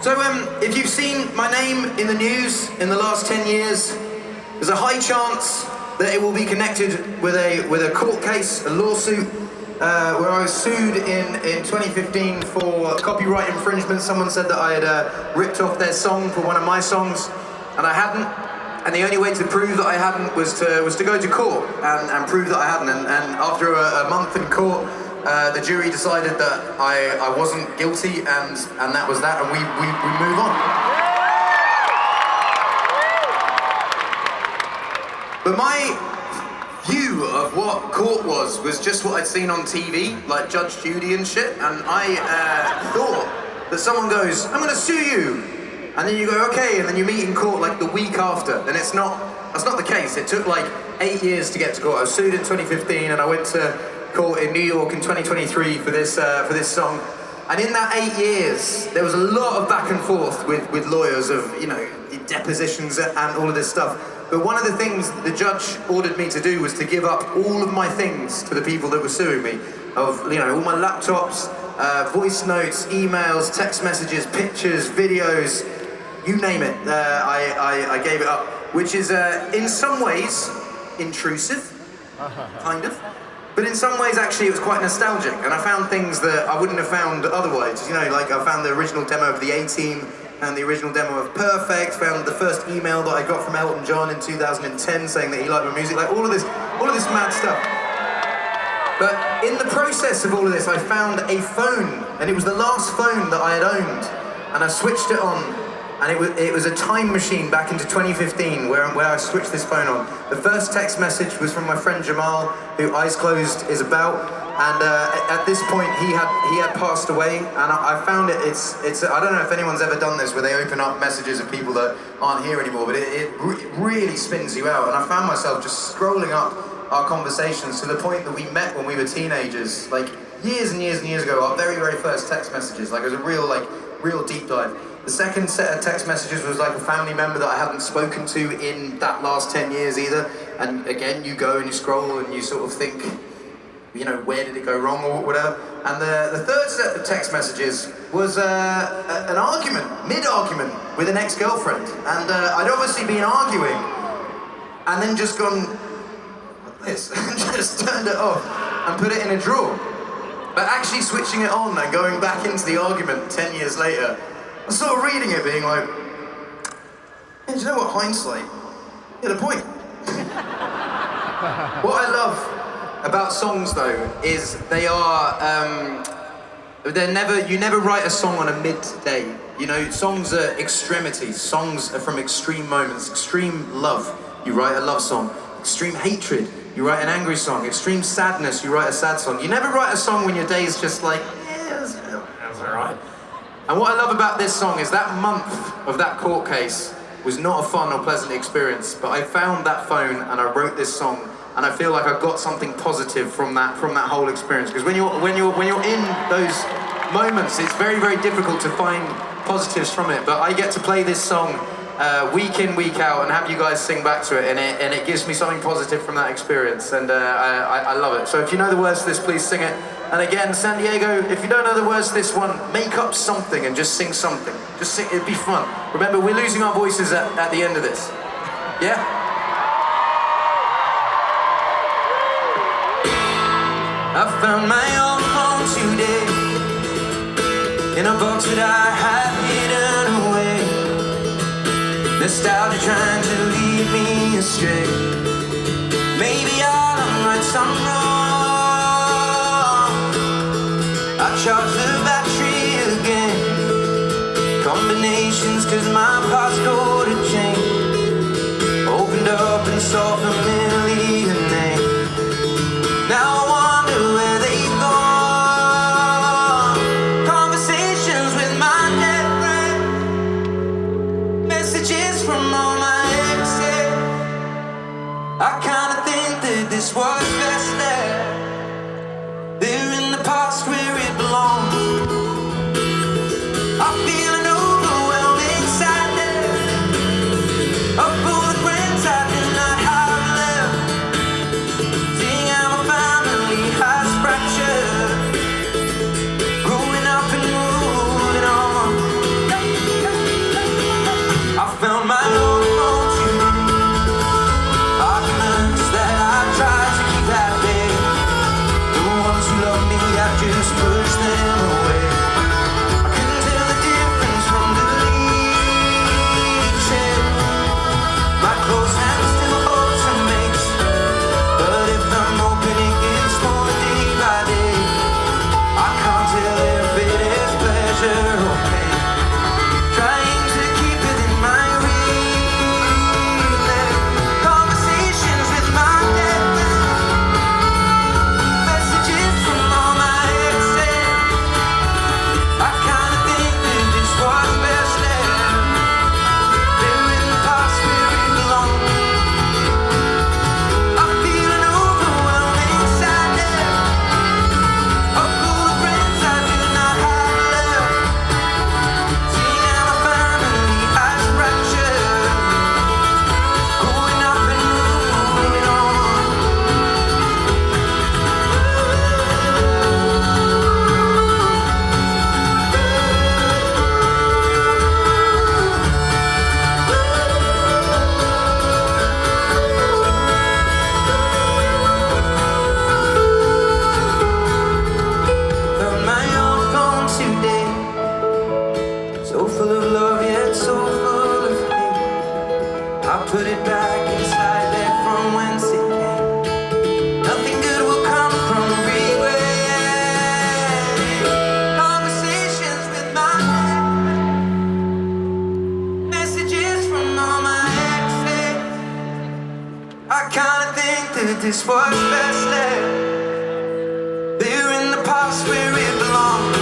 So if you've seen my name in the news in the last 10 years, there's a high chance that it will be connected with a court case, a lawsuit, where I was sued in 2015 for copyright infringement. Someone said that I had ripped off their song for one of my songs, and I hadn't. And the only way to prove that I hadn't was to go to court and prove that I hadn't. And after a month in court, the jury decided that I wasn't guilty, and that was that, and we move on. But my view of what court was just what I'd seen on TV, like Judge Judy and shit, and I thought that someone goes, "I'm gonna sue you," and then you go, "Okay," and then you meet in court like the week after, and that's not the case. It took like 8 years to get to court. I was sued in 2015, and I went to court in New York in 2023 for this song. And in that 8 years, there was a lot of back and forth with lawyers of, you know, depositions and all of this stuff. But one of the things the judge ordered me to do was to give up all of my things to the people that were suing me. Of, you know, all my laptops, voice notes, emails, text messages, pictures, videos, you name it. I gave it up, which is in some ways intrusive, kind of. But in some ways, actually, it was quite nostalgic, and I found things that I wouldn't have found otherwise. You know, like I found the original demo of the A-Team, and the original demo of Perfect, found the first email that I got from Elton John in 2010 saying that he liked my music, like all of this mad stuff. But in the process of all of this, I found a phone, and it was the last phone that I had owned, and I switched it on, and it was a time machine back into 2015 where I switched this phone on. The first text message was from my friend Jamal, who Eyes Closed is about, and at this point he had passed away, and I found it's I don't know if anyone's ever done this where they open up messages of people that aren't here anymore, but it really spins you out, and I found myself just scrolling up our conversations to the point that we met when we were teenagers, like years and years and years ago, our very, very first text messages. Like it was a real deep dive. The second set of text messages was like a family member that I hadn't spoken to in that last 10 years either. And again, you go and you scroll and you sort of think, you know, where did it go wrong or whatever. And the third set of text messages was an argument, mid-argument with an ex-girlfriend. And I'd obviously been arguing and then just gone like this and just turned it off and put it in a drawer. But actually switching it on and going back into the argument 10 years later, I was sort of reading it being like, hey, do you know what, hindsight? You had a point. What I love about songs though is they are, you never write a song on a midday. You know, songs are extremities, songs are from extreme moments, extreme love, you write a love song, extreme hatred, you write an angry song, extreme sadness, you write a sad song. You never write a song when your day's just like, yeah, that's alright. And what I love about this song is that month of that court case was not a fun or pleasant experience, but I found that phone and I wrote this song, and I feel like I got something positive from that whole experience. Because when you're in those moments, it's very, very difficult to find positives from it. But I get to play this song week in, week out, and have you guys sing back to it, and it gives me something positive from that experience, and I love it. So if you know the words to this, please sing it. And again, San Diego, if you don't know the words to this one, make up something and just sing something. Just sing, it'd be fun. Remember, we're losing our voices at the end of this. Yeah? I found my old phone today in a box that I had hidden away. Nostalgia trying to lead me astray. Maybe I'm right, some wrong. I charge the battery again. Combinations, cause my passcode had changed. Opened up and saw familiar name. Now I wonder where they've gone. Conversations with my dead friend. Messages from all my exes. I kinda think that this was best there. They're in the past where it belongs. I feel an overwhelming sadness of all the friends I did not have left. this was best left there in the past where it belongs.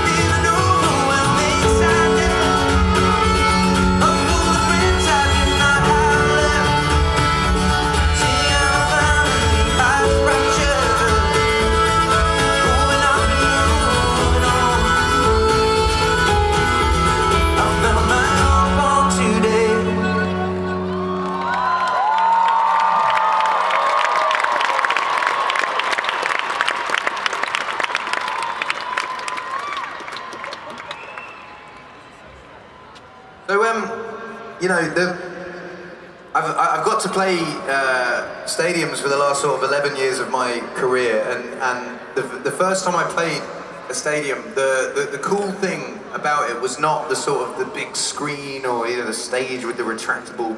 Even overwhelming sadness of all the friends I did not have left. See, I'm family has fractured, growing up and moving on. I found my love on today. So, you know, I've got to play stadiums for the last sort of 11 years of my career, and the first time I played a stadium, the cool thing about it was not the sort of the big screen or the stage with the retractable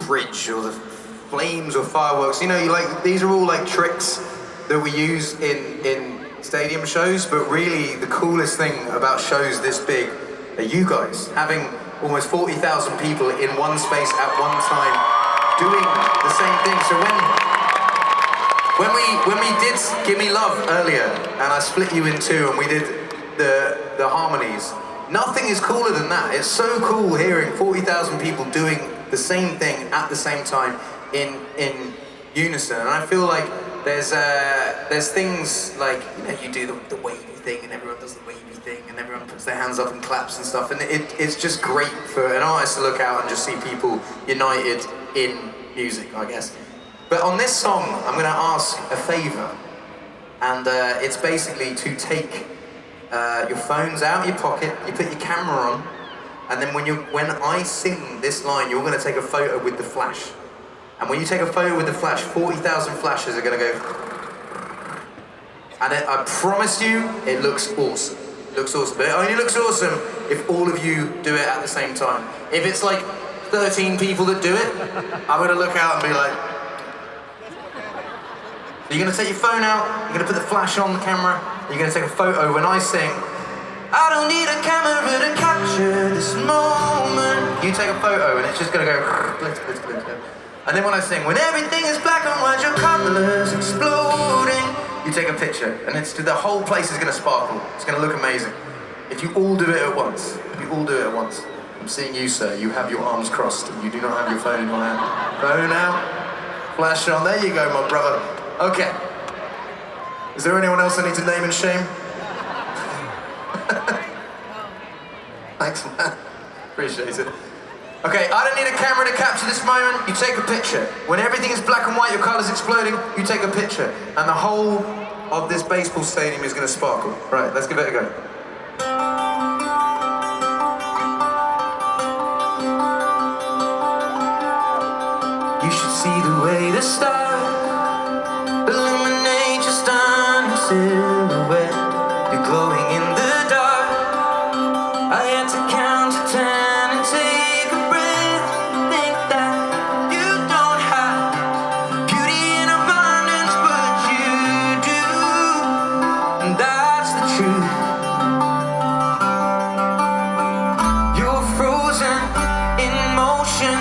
bridge or the flames or fireworks. You know, these are all like tricks that we use in stadium shows, but really the coolest thing about shows this big are you guys having almost 40,000 people in one space at one time doing the same thing. So when we did Give Me Love earlier and I split you in two and we did the harmonies, nothing is cooler than that. It's so cool hearing 40,000 people doing the same thing at the same time in unison. And I feel like there's things like, you do the wavy thing and everyone does the wavy thing and everyone puts their hands up and claps and stuff, and it's just great for an artist to look out and just see people united in music, I guess. But on this song, I'm going to ask a favor, and it's basically to take your phones out of your pocket, you put your camera on, and then when I sing this line, you're going to take a photo with the flash. And when you take a photo with the flash, 40,000 flashes are going to go. And I promise you, it looks awesome. It looks awesome. But it only looks awesome if all of you do it at the same time. If it's like 13 people that do it, I'm going to look out and be like... So you're going to take your phone out, you're going to put the flash on the camera, you're going to take a photo when I sing, I don't need a camera to capture this moment. You take a photo and it's just going to go... Blitz, blitz, blitz, blitz. And then when I sing, when everything is black and white, your colors exploding, you take a picture, and the whole place is going to sparkle. It's going to look amazing. If you all do it at once, I'm seeing you, sir. You have your arms crossed, and you do not have your phone in your hand. Phone out, flash on. There you go, my brother. Okay. Is there anyone else I need to name and shame? Thanks, man. Appreciate it. Okay, I don't need a camera to capture this moment. You take a picture. When everything is black and white, your colors exploding, you take a picture. And the whole of this baseball stadium is going to sparkle. Right, let's give it a go. You should see the way the stars illuminate your stunning silhouette. You're glowing in the dark. I had to count to 10 and take a breath. Think that you don't have beauty in abundance, but you do, and that's the truth. You're frozen in motion,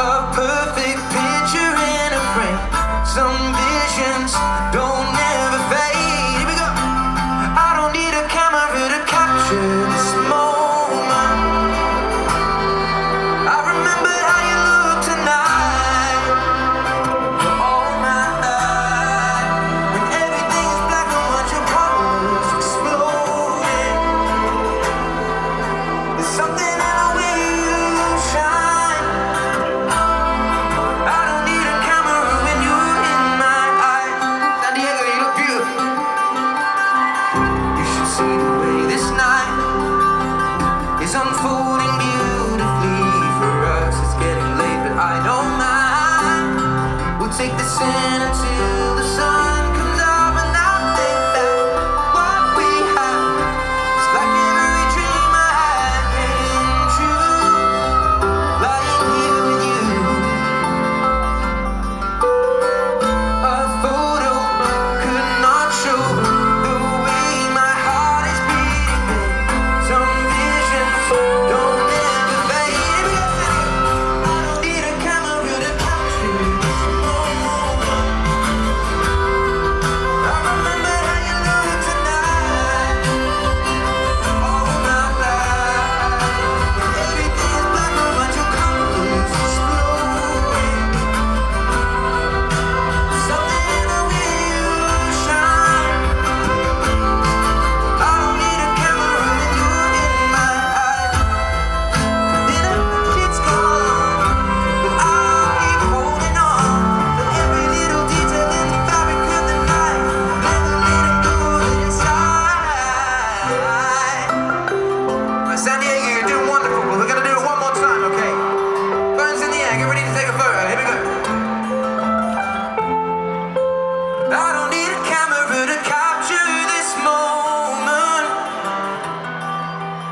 a perfect picture in a frame. Some visions don't ever fade. Here we go. I don't need a camera to capture this moment. I remember how you look tonight. For all my life, when everything is black and white, your colors exploding. There's something in the way you shine. I don't need a camera when you're in my eyes. San Diego, you look beautiful. You should see the way this night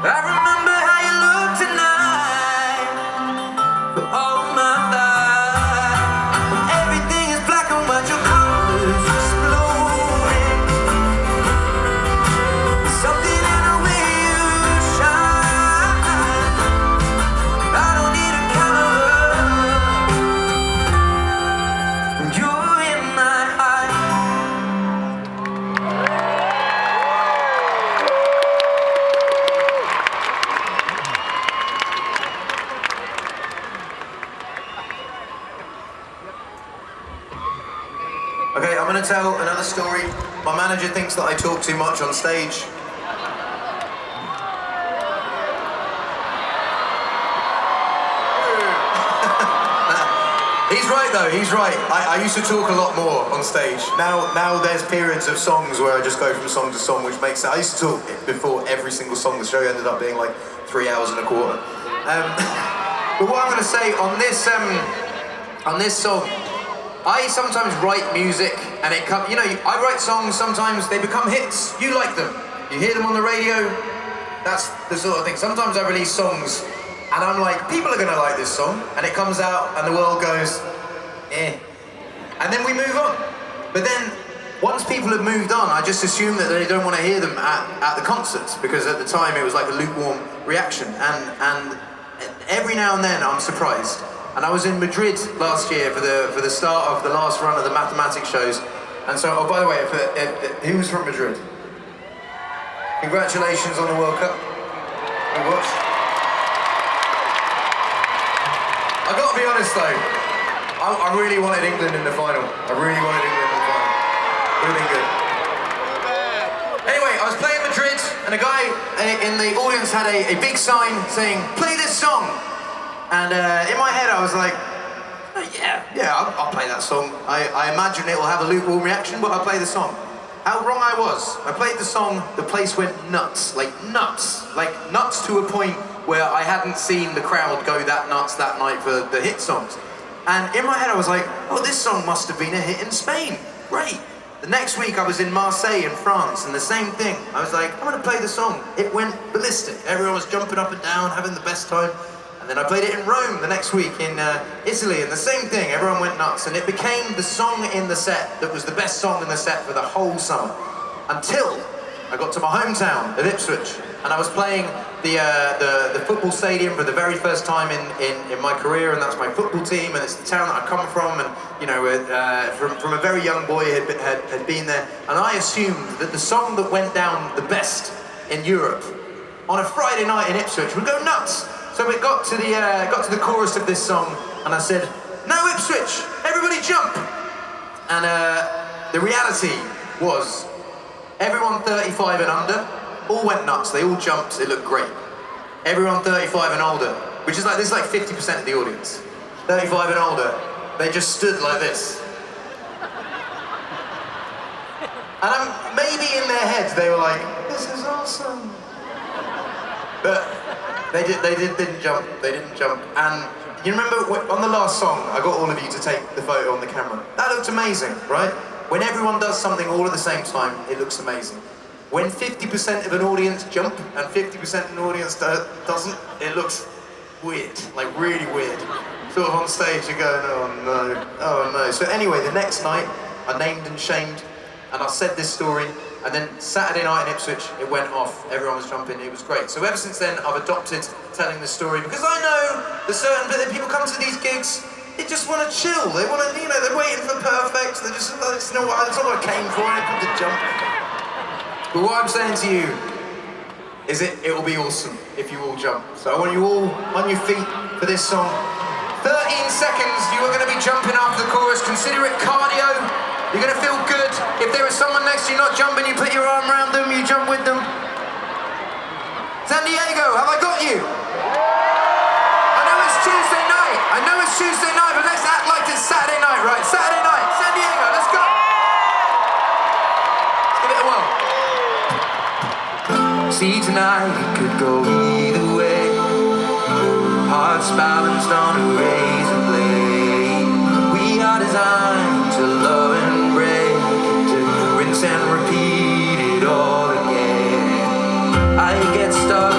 I remember how you looked tonight for all my life. Everything is black and white, your colors exploding. Something in the way you shine. I don't need a camera when you're in my eyes. Okay, I'm going to tell another story. My manager thinks that I talk too much on stage. He's right though, he's right. I used to talk a lot more on stage. Now there's periods of songs where I just go from song to song, which makes sense. I used to talk before every single song. The show ended up being like 3 hours and a quarter. But what I'm going to say on this song, I sometimes write music and it comes, you know, I write songs, sometimes they become hits. You like them. You hear them on the radio. That's the sort of thing. Sometimes I release songs and I'm like, people are gonna like this song, and it comes out and the world goes, eh. And then we move on. But then, once people have moved on, I just assume that they don't want to hear them at the concerts, because at the time it was like a lukewarm reaction. And every now and then I'm surprised. And I was in Madrid last year for the start of the last run of the mathematics shows. And so, oh, by the way, who was from Madrid? Congratulations on the World Cup. We watched. I gotta be honest though, I really wanted England in the final. I really wanted England in the final. Would have been good. Anyway, I was playing Madrid, and a guy in the audience had a big sign saying, "Play this song." And in my head I was like, oh, yeah, I'll play that song. I imagine it will have a lukewarm reaction, but I'll play the song. How wrong I was. I played the song, the place went nuts. Like nuts to a point where I hadn't seen the crowd go that nuts that night for the hit songs. And in my head I was like, oh, this song must have been a hit in Spain. Great. The next week I was in Marseille in France, and the same thing. I was like, I'm gonna play the song. It went ballistic. Everyone was jumping up and down, having the best time. And then I played it in Rome the next week, in Italy, and the same thing. Everyone went nuts, and it became the song in the set that was the best song in the set for the whole summer. Until I got to my hometown of Ipswich, and I was playing the football stadium for the very first time in my career, and that's my football team, and it's the town that I come from, and you know, from a very young boy had been there, and I assumed that the song that went down the best in Europe on a Friday night in Ipswich would go nuts. So we got to the chorus of this song, and I said, "Now Ipswich, everybody jump!" And the reality was, everyone 35 and under all went nuts. They all jumped. It looked great. Everyone 35 and older, which is like, this is like 50% of the audience. 35 and older, they just stood like this. And maybe in their heads they were like, "This is awesome." But they didn't jump. They didn't jump. And you remember on the last song, I got all of you to take the photo on the camera. That looked amazing, right? When everyone does something all at the same time, it looks amazing. When 50% of an audience jump and 50% of an audience doesn't, it looks weird, like really weird. Sort of on stage you're going, oh no. So anyway, the next night, I named and shamed, and I said this story, and then Saturday night in Ipswich, it went off. Everyone was jumping, it was great. So ever since then, I've adopted telling this story, because I know that certain people come to these gigs, they just want to chill. They want to, you know, they're waiting for perfect. They just, that's not what I came for. I come to jump. But what I'm saying to you is it will be awesome if you all jump. So I want you all on your feet for this song. 13 seconds, you are going to be jumping after the chorus. Consider it cardio. You're going to feel good. If there is someone next to you not jumping, you put your arm around them, you jump with them. San Diego, have I got you? I know it's Tuesday night, but let's act like it's Saturday night, right? Saturday night, San Diego, let's go. Let's give it a whirl. See, tonight it could go either way. Hearts balanced on a razor blade. We are designed to love and break, to rinse and repeat it all again. I get stuck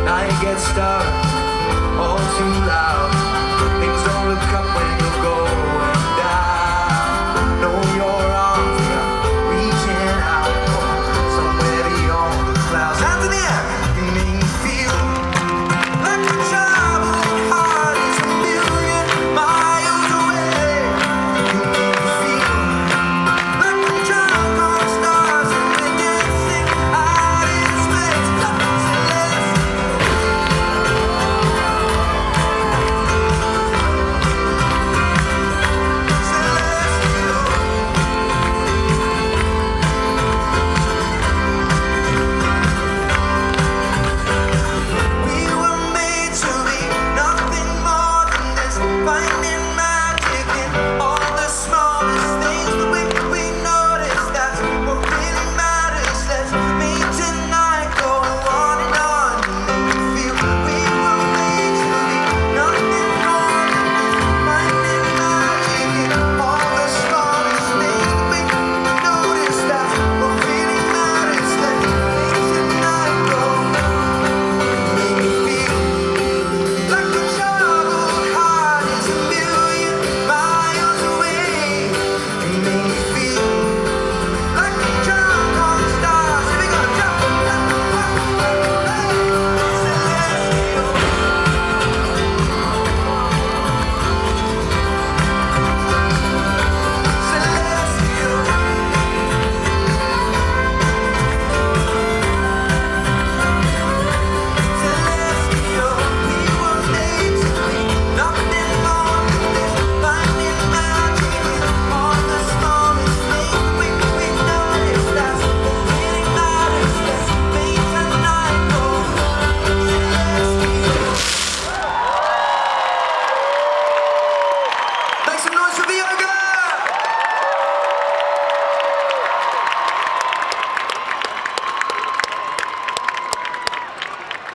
night gets dark, all too loud. Things don't look up when